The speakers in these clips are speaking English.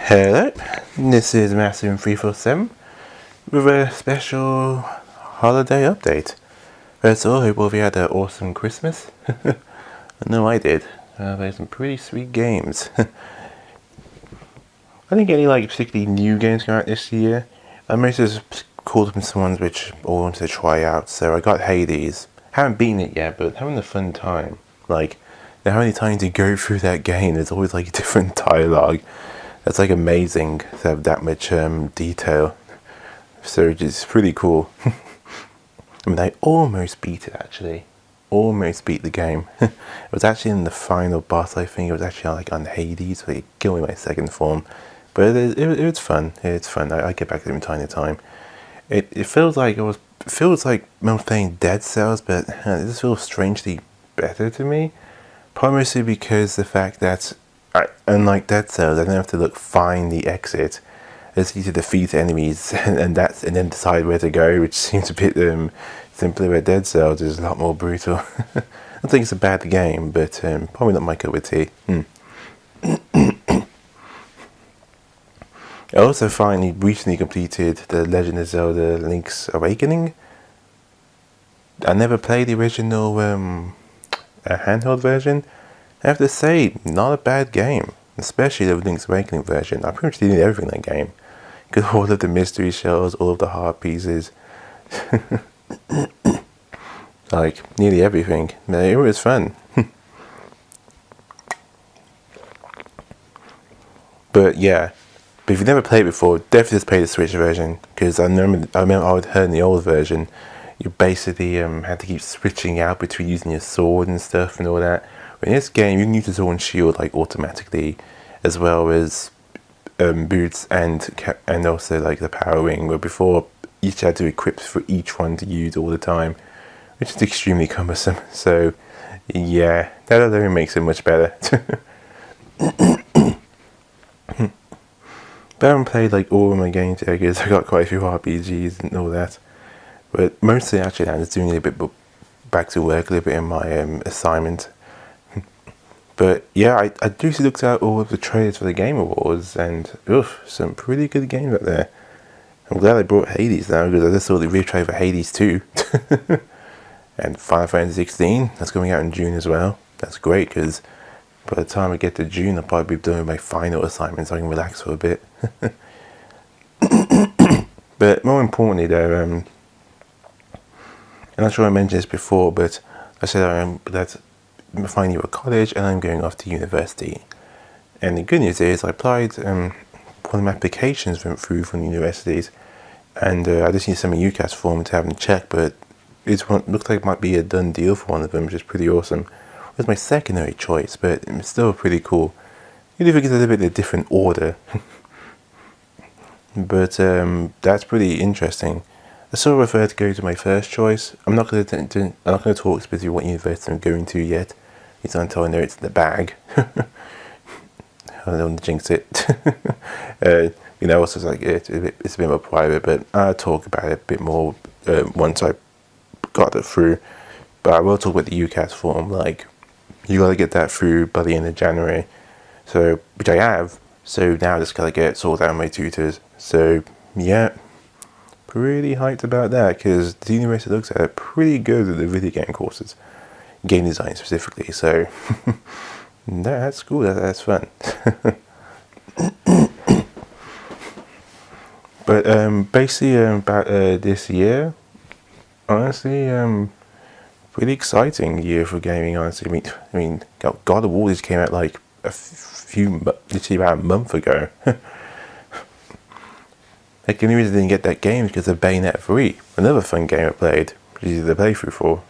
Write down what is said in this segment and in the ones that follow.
Hello, this is Massive347 with a special holiday update. First of all, I hope all of you had an awesome Christmas. I know I did. I played some pretty sweet games. I didn't get any particularly new games coming out this year. I mostly just called them some ones which I wanted to try out. So I got Hades. Haven't beaten it yet, but having a fun time. They're having time to go through that game. There's always a different dialogue. That's amazing to have that much detail. So it's pretty cool. I mean, I almost beat it actually. Almost beat the game. It was actually in the final boss, I think. It was actually on Hades, so it killed me my second form. But it was fun. It's fun. I get back to it from time to time. It feels like I was playing Dead Cells, but this feels strangely better to me. Primarily because the fact that unlike Dead Cells, I don't have to find the exit. I just need to defeat enemies and then decide where to go, which seems a bit simpler. Where Dead Cells is a lot more brutal. I don't think it's a bad game, but probably not my cup of tea. I also recently completed The Legend of Zelda: Link's Awakening. I never played the original handheld version. I have to say, not a bad game, especially the Link's Awakening version. I pretty much did everything in that game. Got all of the mystery shells, all of the heart pieces, nearly everything. It was fun. But if you've never played it before, definitely just play the Switch version, because I remember I would heard in the old version, you basically had to keep switching out between using your sword and stuff and all that. In this game, you can use the sword and shield automatically, as well as boots and also the power ring. Where before, you had to equip for each one to use all the time, which is extremely cumbersome. So, that alone makes it much better. But I haven't played all of my games yet, because I got quite a few RPGs and all that. But mostly, actually, I'm just doing a bit back to work a little bit in my assignment. But I just looked at all of the trailers for the Game Awards, and some pretty good games out there. I'm glad they brought Hades now, because I just saw the real trailer for Hades 2. And Final Fantasy 16, that's coming out in June as well. That's great, because by the time I get to June, I'll probably be doing my final assignment, so I can relax for a bit. But more importantly though, I'm not sure I mentioned this before, but I said that I'm finally at college and I'm going off to university. And the good news is I applied, one of my applications went through from universities, and I just need some UCAS form to have them checked, but it looks like it might be a done deal for one of them, which is pretty awesome. It was my secondary choice, but it's still pretty cool. Even if it gets a little bit of a different order. But that's pretty interesting. I sort of prefer to go to my first choice. I'm not going to talk specifically what university I'm going to yet. It's until I know it's in the bag. I don't want to jinx it. Also it's a bit more private, but I'll talk about it a bit more once I got it through. But I will talk about the UCAS form. You got to get that through by the end of January. So, which I have. So now I just gotta get it sorted out with my tutors. So pretty hyped about that, because the university looks at it pretty good at the video game courses, game design specifically. So that's cool. That's fun. But basically about this year, honestly, pretty exciting year for gaming. Honestly, I mean, God of War just came out literally about a month ago. The only reason I didn't get that game is because of Bayonetta 3, another fun game I played, which is the playthrough for.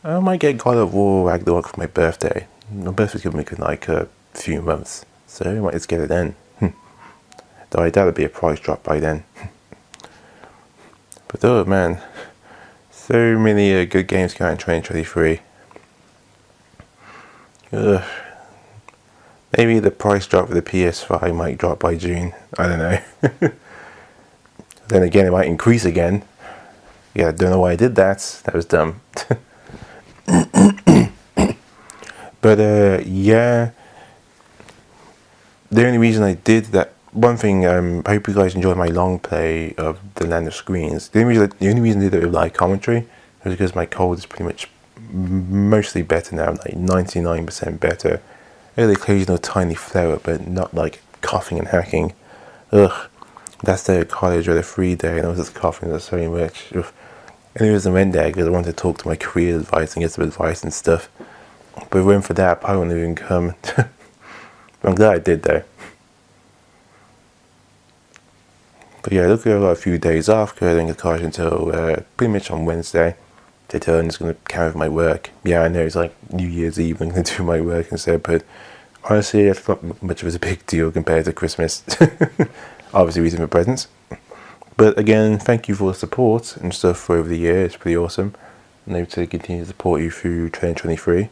I might get God of War Ragnarok for my birthday. My birthday's coming in a few months, so I might just get it then. Though I doubt it'll be a price drop by then. But oh man, so many good games coming out in 2023. Maybe the price drop for the PS5 might drop by June. I don't know. Then again, it might increase again. I don't know why I did that. That was dumb. But the only reason I did that one thing, I hope you guys enjoyed my long play of The Land of Screens. The only reason I did it with live commentary was because my cold is pretty much mostly better now, like 99% better. The occasional tiny flare up, but not like coughing and hacking. Ugh, that's the college or the free day, and I was just coughing so much. Ugh. Anyways, I went there because I wanted to talk to my career advice and get some advice and stuff. But if it weren't for that, I probably wouldn't even come. I'm glad I did though. But yeah, look, I've got a few days off because I didn't get college until pretty much on Wednesday. Today I'm just going to carry with my work. Yeah, I know it's like New Year's Eve, I'm going to do my work instead, but honestly, it's not much of a big deal compared to Christmas. Obviously, reason for presents. But again, thank you for the support and stuff for over the year. It's pretty awesome. And hope to continue to support you through 2023.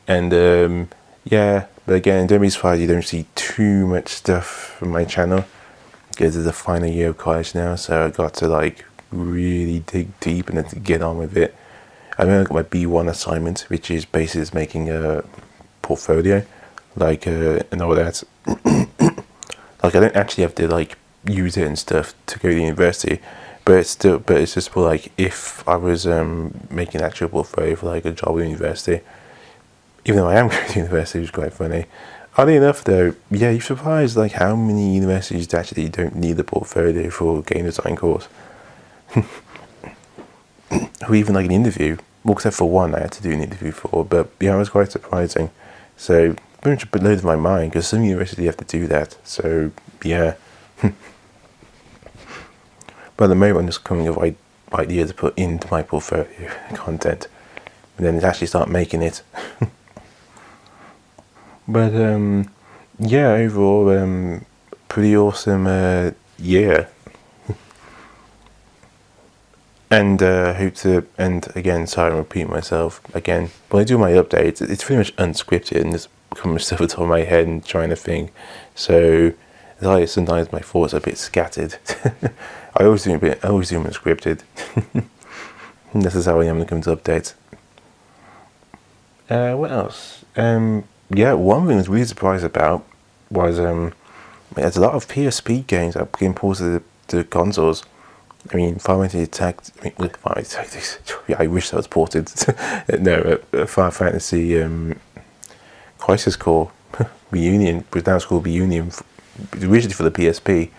And yeah, but again, don't be surprised you don't see too much stuff from my channel because it's the final year of college now, so I got to like really dig deep and then to get on with it. I mean, I got my B1 assignment, which is basically just making a portfolio, like and all that. Like I don't actually have to like use it and stuff to go to university, but it's just for like if I was making an actual portfolio for like a job at university. Even though I am going to university, which is quite funny. Oddly enough, though, yeah, you're surprised like how many universities actually don't need a portfolio for a game design course. Or even like an interview, well, except for one I had to do an interview for, but yeah, it was quite surprising. So pretty much blows my mind because some universities have to do that. So yeah. But at the moment, I'm just coming up with ideas to put into my portfolio content, and then actually start making it. But yeah, overall, pretty awesome year. And hope to, and again, sorry, I'm repeating myself again. When I do my updates, it's pretty much unscripted and just coming stuff off the top of my head and trying to think. So sometimes my thoughts are a bit scattered. I always do them unscripted. This is how I am when it comes to updates. What else? Yeah, one thing I was really surprised about was there's a lot of PSP games that are being ported to consoles. I mean, Final Fantasy Tactics. Yeah, I wish that was ported. No, Final Fantasy Crisis Core Reunion, was now called Reunion, originally for the PSP.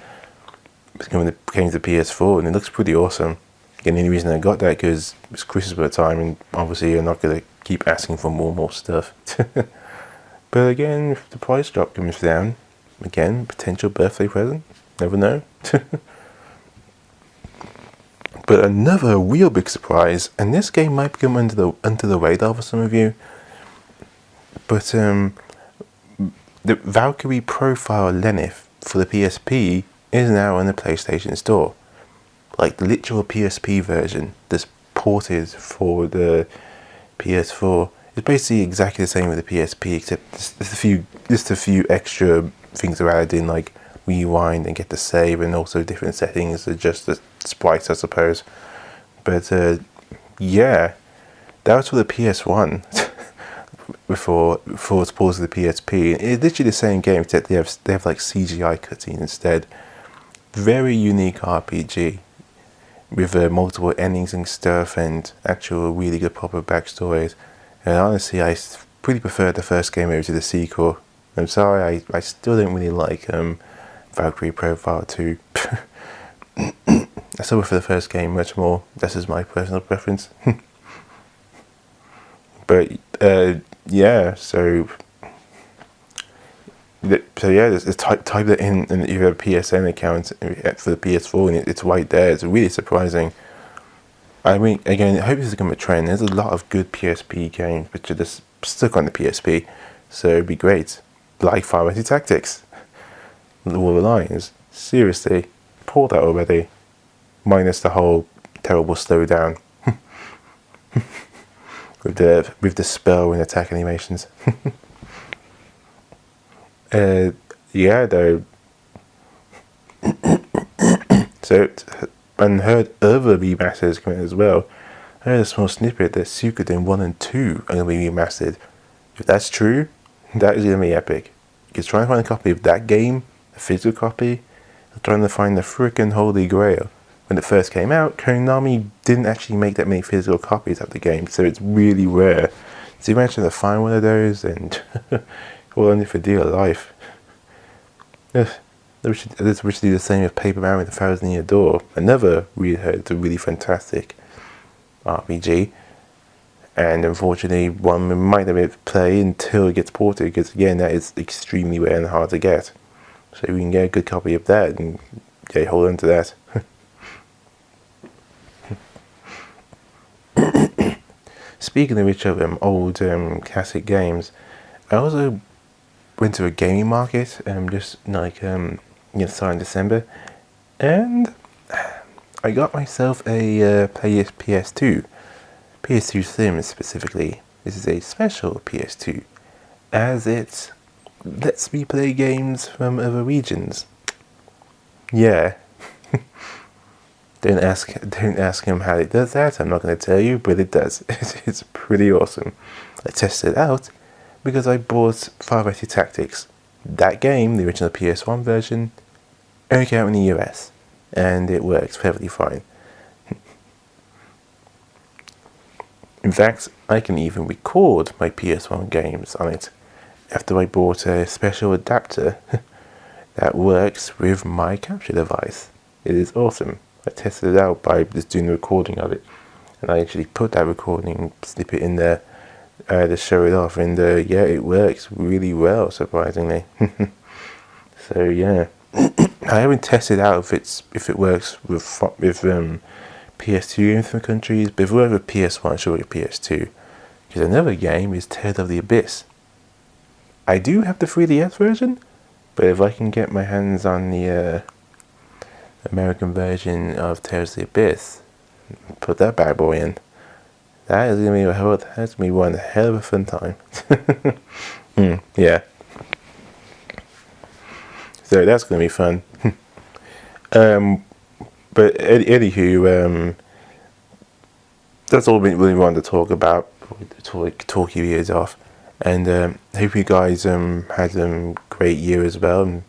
It came to the PS4, and it looks pretty awesome. Again, the only reason I got that because it's Christmas at the time, and obviously you're not going to keep asking for more and more stuff. But again, if the price drop comes down, again, potential birthday present. Never know. But another real big surprise, and this game might come under the radar for some of you. But the Valkyrie Profile Lenneth for the PSP is now in the PlayStation Store. Like the literal PSP version that's ported for the PS4. It's basically exactly the same with the PSP, except just a few extra things are added in, like rewind and get the save, and also different settings, adjust the sprites, I suppose. But yeah, that was for the PS1 before it's ported to the PSP. It's literally the same game, except they have like CGI cutscenes instead. Very unique RPG with multiple endings and stuff, and actual really good proper backstories. And honestly, I pretty prefer the first game over to the sequel. I'm sorry, I still don't really like Valkyrie Profile 2. I still prefer the first game much more. This is my personal preference. But yeah, so yeah, just type that in, and you have a PSN account for the PS4, and it's right there. It's really surprising. I mean, again, I hope this is become a trend. There's a lot of good PSP games which are just stuck on the PSP, so it'd be great. Like Final Fantasy Tactics, War of the Lions. Seriously, port that already. Minus the whole terrible slowdown with the spell and attack animations. Yeah, though. So, and heard other remasters coming as well. I heard a small snippet that Suikoden 1 and 2 are going to be remastered. If that's true, that is going to be epic. Because trying to find a copy of that game, physical copy. I'm trying to find the freaking Holy Grail. When it first came out, Konami didn't actually make that many physical copies of the game, so it's really rare. So you managed to find one of those, and well, only for dear life. We should do the same with Paper Mario: The Thousand Year Door. Another it's a really fantastic RPG, and unfortunately, one we might not be able to play until it gets ported, because again, that is extremely rare and hard to get. So we can get a good copy of that and hold on to that. Speaking of which of old classic games, I also went to a gaming market just like starting December, and I got myself a PS2 Slim specifically. This is a special PS2, as it lets me play games from other regions. Yeah. Don't ask him how it does that. I'm not going to tell you, but it does. It's pretty awesome. I tested it out because I bought Fire Fighter Tactics. That game, the original PS1 version, only came out in the US, and it works perfectly fine. In fact, I can even record my PS1 games on it after I bought a special adapter that works with my capture device. It is awesome. I tested it out by just doing the recording of it, and I actually put that recording snippet in there to show it off, and it works really well, surprisingly. So yeah, I haven't tested out if it works with PS2 games from countries, but if it works with PS1, sure with PS2. Because another game is Tales of the Abyss. I do have the 3DS version, but if I can get my hands on the American version of Tales of the Abyss, put that bad boy in, that's gonna be one hell of a fun time. Yeah. So that's gonna be fun. But anywho, that's all we really wanted to talk about. Talk your ears off, and hope you guys had a great year as well, and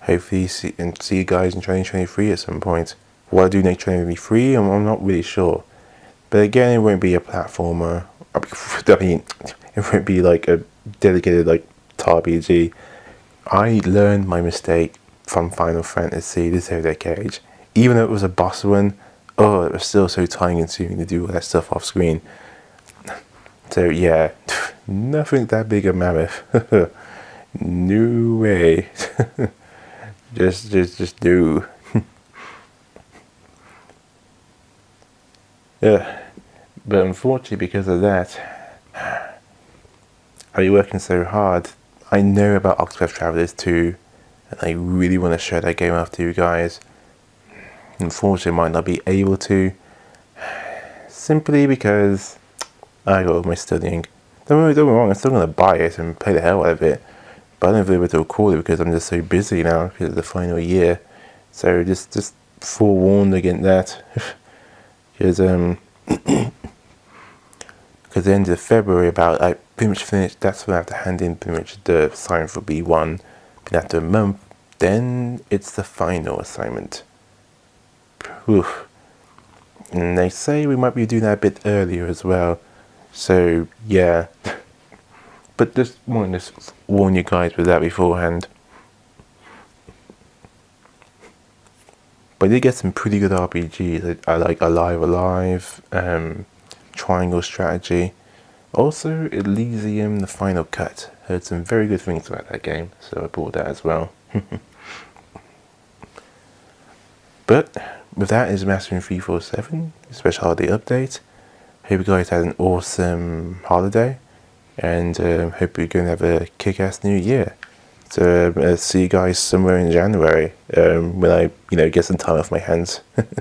hopefully see you guys in 2023 at some point. What I do next 2023, I'm not really sure. But again, it won't be a platformer. I mean, it won't be like a dedicated RPG. I learned my mistake from Final Fantasy, the Zero Cage. Even though it was a boss one, it was still so time consuming to do all that stuff off screen. So yeah, nothing that big a mammoth. No way. just do. Yeah, but unfortunately, because of that, I've been working so hard. I know about Octopath Travelers 2, and I really want to show that game off to you guys. Unfortunately, I might not be able to, simply because I got all my studying. Don't get me wrong, I'm still going to buy it and play the hell out of it, but I don't feel able to record it because I'm just so busy now because it's the final year. So just forewarned against that. Because the end of February, I pretty much finished. That's when I have to hand in pretty much the assignment for B1. Then after a month, then it's the final assignment. Oof. And they say we might be doing that a bit earlier as well. So yeah, but just wanted to warn you guys with that beforehand. But I did get some pretty good RPGs. I like Alive, Triangle Strategy. Also, Elysium: The Final Cut. Heard some very good things about that game, so I bought that as well. But with that is Mastering 347, special holiday update. Hope you guys had an awesome holiday, and hope you're going to have a kick-ass new year. So see you guys somewhere in January when I get some time off my hands.